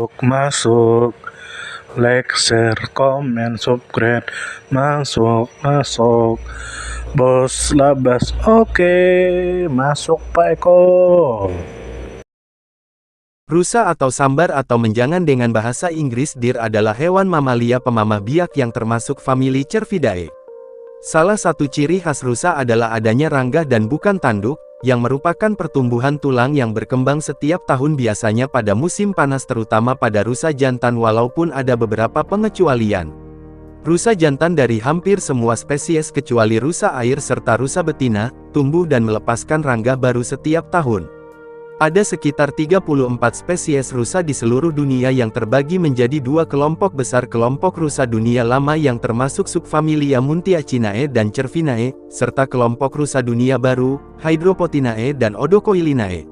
Masuk, like, share, komen, subscribe, masuk, bos labas, oke, masuk Pak Eko. Rusa atau sambar atau menjangan dengan bahasa Inggris deer adalah hewan mamalia pemamah biak yang termasuk famili Cervidae. Salah satu ciri khas rusa adalah adanya rangga dan bukan tanduk, yang merupakan pertumbuhan tulang yang berkembang setiap tahun biasanya pada musim panas terutama pada rusa jantan walaupun ada beberapa pengecualian. Rusa jantan dari hampir semua spesies kecuali rusa air serta rusa betina, tumbuh dan melepaskan rangga baru setiap tahun. Ada sekitar 34 spesies rusa di seluruh dunia yang terbagi menjadi dua kelompok besar, kelompok rusa dunia lama yang termasuk subfamilia Muntiacinae dan Cervinae, serta kelompok rusa dunia baru, Hydropotinae dan Odocoilinae.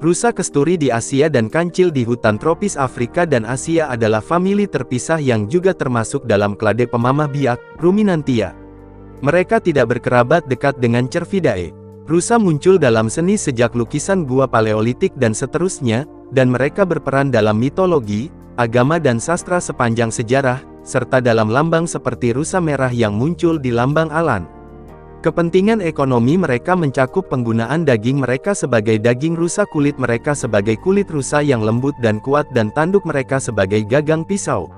Rusa kasturi di Asia dan kancil di hutan tropis Afrika dan Asia adalah famili terpisah yang juga termasuk dalam klade pemamah biak, Ruminantia. Mereka tidak berkerabat dekat dengan Cervidae. Rusa muncul dalam seni sejak lukisan gua Paleolitik dan seterusnya, dan mereka berperan dalam mitologi, agama dan sastra sepanjang sejarah, serta dalam lambang seperti rusa merah yang muncul di lambang Alan. Kepentingan ekonomi mereka mencakup penggunaan daging mereka sebagai daging rusa, kulit mereka sebagai kulit rusa yang lembut dan kuat dan tanduk mereka sebagai gagang pisau.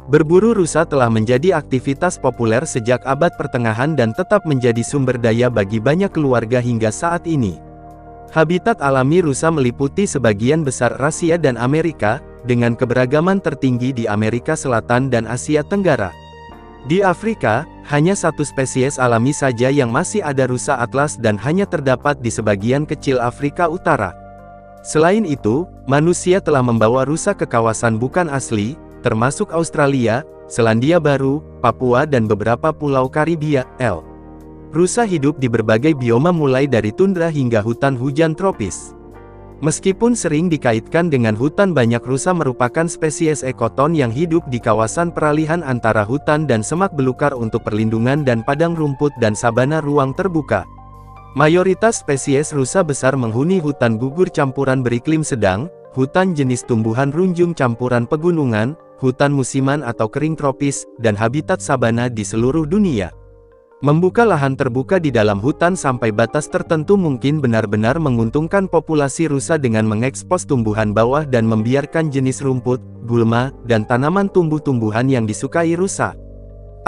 Berburu rusa telah menjadi aktivitas populer sejak abad pertengahan dan tetap menjadi sumber daya bagi banyak keluarga hingga saat ini. Habitat alami rusa meliputi sebagian besar Asia dan Amerika, dengan keberagaman tertinggi di Amerika Selatan dan Asia Tenggara. Di Afrika, hanya satu spesies alami saja yang masih ada, rusa atlas, dan hanya terdapat di sebagian kecil Afrika Utara. Selain itu, manusia telah membawa rusa ke kawasan bukan asli, termasuk Australia, Selandia Baru, Papua dan beberapa pulau Karibia. Rusa hidup di berbagai bioma mulai dari tundra hingga hutan hujan tropis. Meskipun sering dikaitkan dengan hutan, banyak rusa merupakan spesies ekoton yang hidup di kawasan peralihan antara hutan dan semak belukar untuk perlindungan dan padang rumput dan sabana ruang terbuka. Mayoritas spesies rusa besar menghuni hutan gugur campuran beriklim sedang, hutan jenis tumbuhan runjung campuran pegunungan, hutan musiman atau kering tropis, dan habitat sabana di seluruh dunia. Membuka lahan terbuka di dalam hutan sampai batas tertentu mungkin benar-benar menguntungkan populasi rusa dengan mengekspos tumbuhan bawah dan membiarkan jenis rumput, gulma, dan tanaman tumbuh-tumbuhan yang disukai rusa.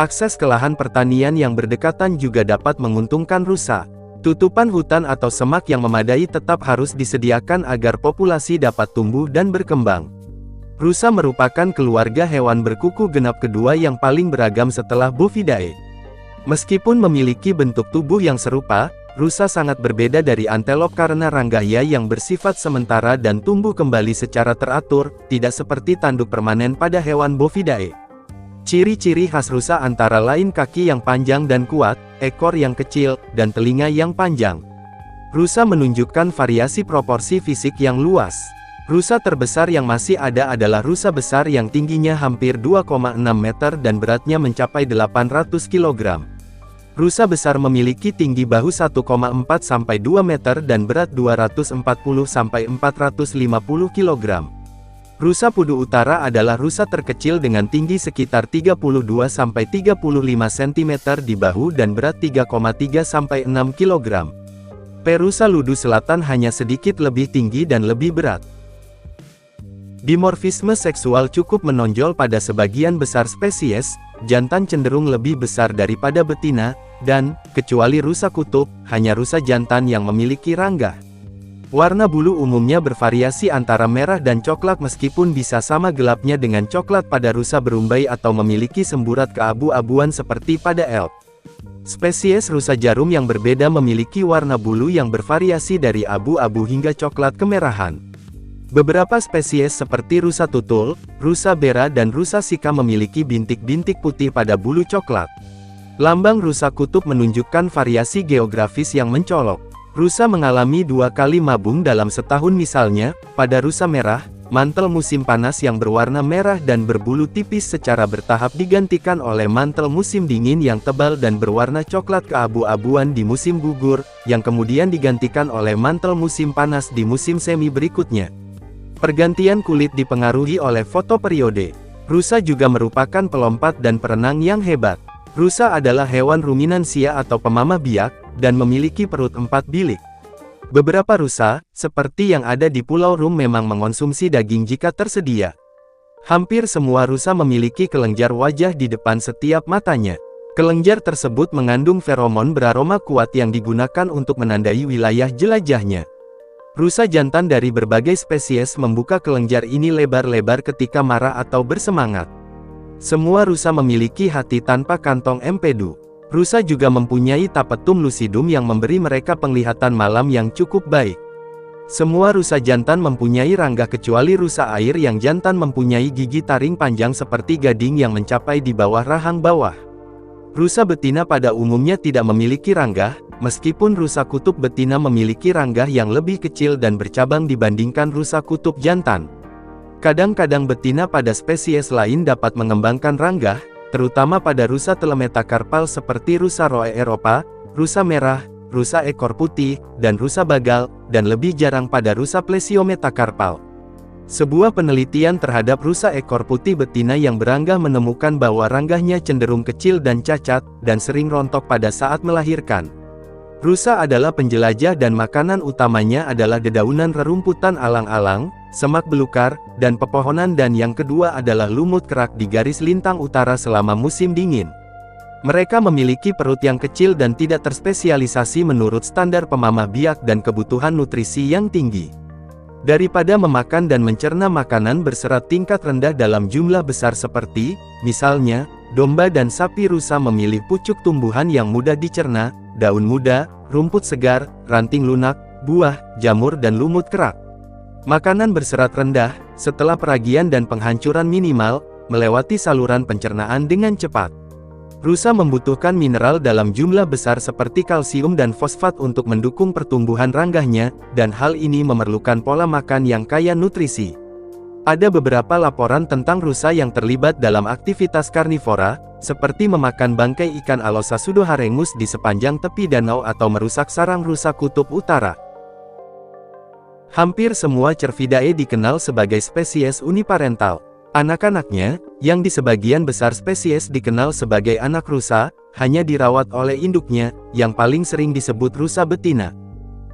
Akses ke lahan pertanian yang berdekatan juga dapat menguntungkan rusa. Tutupan hutan atau semak yang memadai tetap harus disediakan agar populasi dapat tumbuh dan berkembang. Rusa merupakan keluarga hewan berkuku genap kedua yang paling beragam setelah Bovidae. Meskipun memiliki bentuk tubuh yang serupa, rusa sangat berbeda dari antelop karena rangganya yang bersifat sementara dan tumbuh kembali secara teratur, tidak seperti tanduk permanen pada hewan Bovidae. Ciri-ciri khas rusa antara lain kaki yang panjang dan kuat, ekor yang kecil, dan telinga yang panjang. Rusa menunjukkan variasi proporsi fisik yang luas. Rusa terbesar yang masih ada adalah rusa besar yang tingginya hampir 2,6 meter dan beratnya mencapai 800 kg. Rusa besar memiliki tinggi bahu 1,4 sampai 2 meter dan berat 240 sampai 450 kg. Rusa pudu utara adalah rusa terkecil dengan tinggi sekitar 32 sampai 35 cm di bahu dan berat 3,3 sampai 6 kg. Rusa ludu selatan hanya sedikit lebih tinggi dan lebih berat. Dimorfisme seksual cukup menonjol pada sebagian besar spesies, jantan cenderung lebih besar daripada betina, dan, kecuali rusa kutub, hanya rusa jantan yang memiliki rangga. Warna bulu umumnya bervariasi antara merah dan coklat meskipun bisa sama gelapnya dengan coklat pada rusa berumbai atau memiliki semburat keabu-abuan seperti pada elk. Spesies rusa jarum yang berbeda memiliki warna bulu yang bervariasi dari abu-abu hingga coklat kemerahan. Beberapa spesies seperti rusa tutul, rusa bera dan rusa sika memiliki bintik-bintik putih pada bulu coklat. Lambang rusa kutub menunjukkan variasi geografis yang mencolok. Rusa mengalami 2 kali mabung dalam setahun, misalnya, pada rusa merah, mantel musim panas yang berwarna merah dan berbulu tipis secara bertahap digantikan oleh mantel musim dingin yang tebal dan berwarna coklat keabu-abuan di musim gugur, yang kemudian digantikan oleh mantel musim panas di musim semi berikutnya. Pergantian kulit dipengaruhi oleh fotoperiode. Rusa juga merupakan pelompat dan perenang yang hebat. Rusa adalah hewan ruminansia atau pemamah biak, dan memiliki perut 4 bilik. Beberapa rusa, seperti yang ada di Pulau Rum memang mengonsumsi daging jika tersedia. Hampir semua rusa memiliki kelenjar wajah di depan setiap matanya. Kelenjar tersebut mengandung feromon beraroma kuat yang digunakan untuk menandai wilayah jelajahnya. Rusa jantan dari berbagai spesies membuka kelenjar ini lebar-lebar ketika marah atau bersemangat. Semua rusa memiliki hati tanpa kantong empedu. Rusa juga mempunyai tapetum lucidum yang memberi mereka penglihatan malam yang cukup baik. Semua rusa jantan mempunyai rangga kecuali rusa air yang jantan mempunyai gigi taring panjang seperti gading yang mencapai di bawah rahang bawah. Rusa betina pada umumnya tidak memiliki rangga, meskipun rusa kutub betina memiliki rangga yang lebih kecil dan bercabang dibandingkan rusa kutub jantan. Kadang-kadang betina pada spesies lain dapat mengembangkan rangga, terutama pada rusa telemetakarpal seperti rusa roe eropa, rusa merah, rusa ekor putih, dan rusa bagal, dan lebih jarang pada rusa plesiometakarpal. Sebuah penelitian terhadap rusa ekor putih betina yang berangga menemukan bahwa rangganya cenderung kecil dan cacat, dan sering rontok pada saat melahirkan. Rusa adalah penjelajah dan makanan utamanya adalah dedaunan rerumputan alang-alang, semak belukar, dan pepohonan, dan yang kedua adalah lumut kerak di garis lintang utara selama musim dingin. Mereka memiliki perut yang kecil dan tidak terspesialisasi menurut standar pemamah biak dan kebutuhan nutrisi yang tinggi. Daripada memakan dan mencerna makanan berserat tingkat rendah dalam jumlah besar seperti, misalnya, domba dan sapi, rusa memilih pucuk tumbuhan yang mudah dicerna, daun muda, rumput segar, ranting lunak, buah, jamur dan lumut kerak. Makanan berserat rendah, setelah peragian dan penghancuran minimal, melewati saluran pencernaan dengan cepat. Rusa membutuhkan mineral dalam jumlah besar seperti kalsium dan fosfat untuk mendukung pertumbuhan rangganya, dan hal ini memerlukan pola makan yang kaya nutrisi. Ada beberapa laporan tentang rusa yang terlibat dalam aktivitas karnivora, seperti memakan bangkai ikan Alosa pseudoharengus di sepanjang tepi danau atau merusak sarang rusa kutub utara. Hampir semua Cervidae dikenal sebagai spesies uniparental. Anak-anaknya, yang di sebagian besar spesies dikenal sebagai anak rusa, hanya dirawat oleh induknya, yang paling sering disebut rusa betina.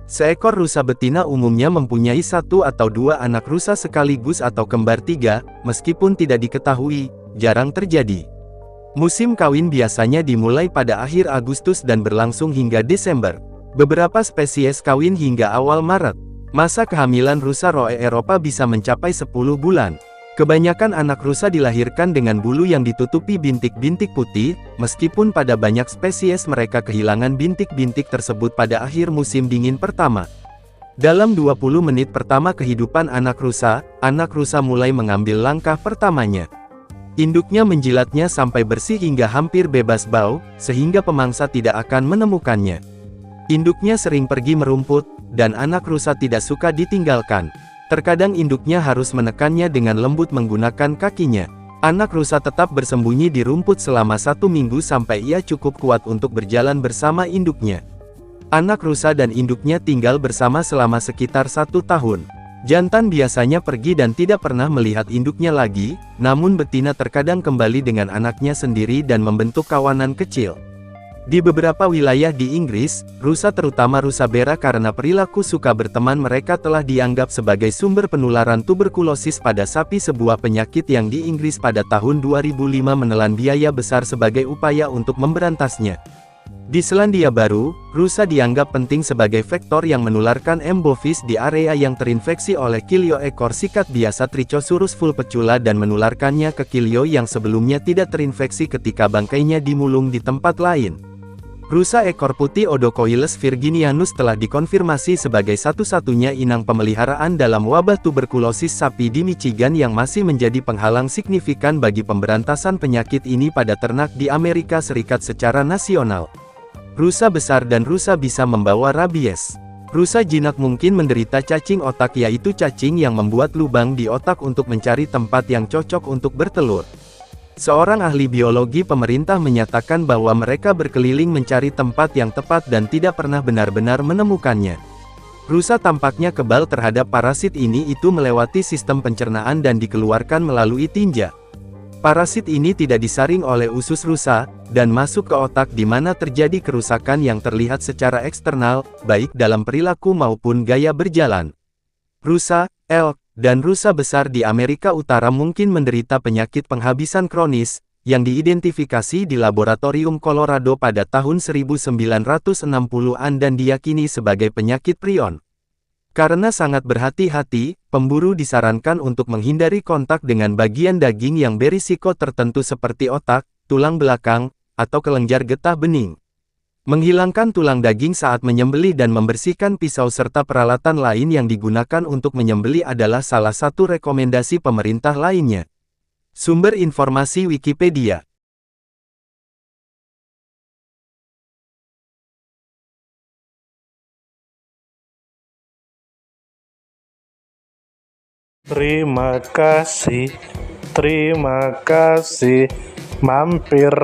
Seekor rusa betina umumnya mempunyai 1 atau 2 anak rusa sekaligus atau kembar 3, meskipun tidak diketahui, jarang terjadi. Musim kawin biasanya dimulai pada akhir Agustus dan berlangsung hingga Desember. Beberapa spesies kawin hingga awal Maret. Masa kehamilan rusa roe eropa bisa mencapai 10 bulan. Kebanyakan anak rusa dilahirkan dengan bulu yang ditutupi bintik-bintik putih, meskipun pada banyak spesies mereka kehilangan bintik-bintik tersebut pada akhir musim dingin pertama. Dalam 20 menit pertama kehidupan anak rusa mulai mengambil langkah pertamanya. Induknya menjilatnya sampai bersih hingga hampir bebas bau, sehingga pemangsa tidak akan menemukannya. Induknya sering pergi merumput, dan anak rusa tidak suka ditinggalkan. Terkadang induknya harus menekannya dengan lembut menggunakan kakinya. Anak rusa tetap bersembunyi di rumput selama 1 minggu sampai ia cukup kuat untuk berjalan bersama induknya. Anak rusa dan induknya tinggal bersama selama sekitar 1 tahun. Jantan biasanya pergi dan tidak pernah melihat induknya lagi, namun betina terkadang kembali dengan anaknya sendiri dan membentuk kawanan kecil. Di beberapa wilayah di Inggris, rusa terutama rusa bera karena perilaku suka berteman mereka telah dianggap sebagai sumber penularan tuberkulosis pada sapi, sebuah penyakit yang di Inggris pada tahun 2005 menelan biaya besar sebagai upaya untuk memberantasnya. Di Selandia Baru, rusa dianggap penting sebagai vektor yang menularkan M. bovis di area yang terinfeksi oleh kilio ekor sikat biasa Trichosurus vulpecula dan menularkannya ke kilio yang sebelumnya tidak terinfeksi ketika bangkainya dimulung di tempat lain. Rusa ekor putih Odocoiles virginianus telah dikonfirmasi sebagai satu-satunya inang pemeliharaan dalam wabah tuberkulosis sapi di Michigan yang masih menjadi penghalang signifikan bagi pemberantasan penyakit ini pada ternak di Amerika Serikat secara nasional. Rusa besar dan rusa bisa membawa rabies. Rusa jinak mungkin menderita cacing otak, yaitu cacing yang membuat lubang di otak untuk mencari tempat yang cocok untuk bertelur. Seorang ahli biologi pemerintah menyatakan bahwa mereka berkeliling mencari tempat yang tepat dan tidak pernah benar-benar menemukannya. Rusa tampaknya kebal terhadap parasit ini itu melewati sistem pencernaan dan dikeluarkan melalui tinja. Parasit ini tidak disaring oleh usus rusa, dan masuk ke otak di mana terjadi kerusakan yang terlihat secara eksternal, baik dalam perilaku maupun gaya berjalan. Rusa, elk, dan rusa besar di Amerika Utara mungkin menderita penyakit penghabisan kronis, yang diidentifikasi di laboratorium Colorado pada tahun 1960-an dan diyakini sebagai penyakit prion. Karena sangat berhati-hati, pemburu disarankan untuk menghindari kontak dengan bagian daging yang berisiko tertentu seperti otak, tulang belakang, atau kelenjar getah bening. Menghilangkan tulang daging saat menyembelih dan membersihkan pisau serta peralatan lain yang digunakan untuk menyembelih adalah salah satu rekomendasi pemerintah lainnya. Sumber informasi Wikipedia. Terima kasih, mampir.